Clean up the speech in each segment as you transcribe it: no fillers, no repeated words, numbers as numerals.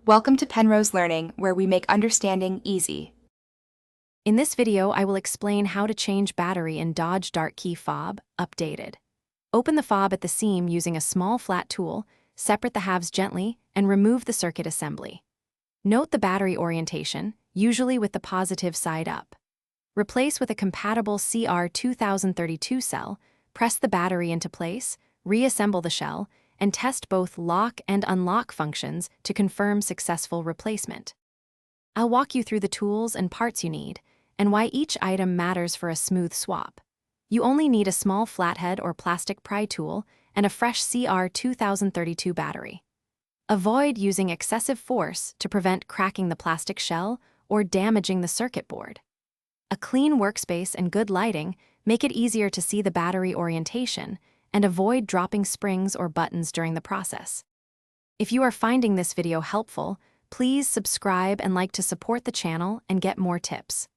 Welcome to Penrose Learning, where we make understanding easy. In this video, I will explain how to change battery in Dodge Dart Key fob, updated. Open the fob at the seam using a small flat tool, separate the halves gently, and remove the circuit assembly. Note the battery orientation, usually with the positive side up. Replace with a compatible CR2032 cell, press the battery into place, reassemble the shell, and test both lock and unlock functions to confirm successful replacement. I'll walk you through the tools and parts you need, and why each item matters for a smooth swap. You only need a small flathead or plastic pry tool and a fresh CR2032 battery. Avoid using excessive force to prevent cracking the plastic shell or damaging the circuit board. A clean workspace and good lighting make it easier to see the battery orientation and avoid dropping springs or buttons during the process. If you are finding this video helpful, please subscribe and like to support the channel and get more tips.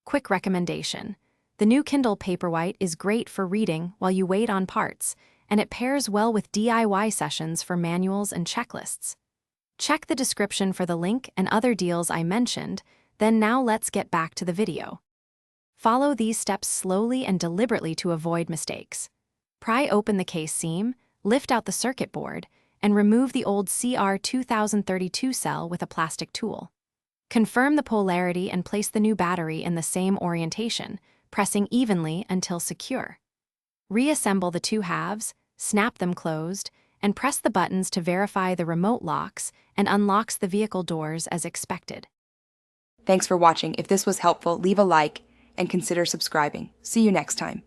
Quick recommendation: the new Kindle Paperwhite is great for reading while you wait on parts, and it pairs well with DIY sessions for manuals and checklists. Check the description for the link and other deals I mentioned, then now let's get back to the video. Follow these steps slowly and deliberately to avoid mistakes. Pry open the case seam, lift out the circuit board, and remove the old CR2032 cell with a plastic tool. Confirm the polarity and place the new battery in the same orientation, pressing evenly until secure. Reassemble the two halves, snap them closed, and press the buttons to verify the remote locks and unlocks the vehicle doors as expected. Thanks for watching. If this was helpful, leave a like and consider subscribing. See you next time.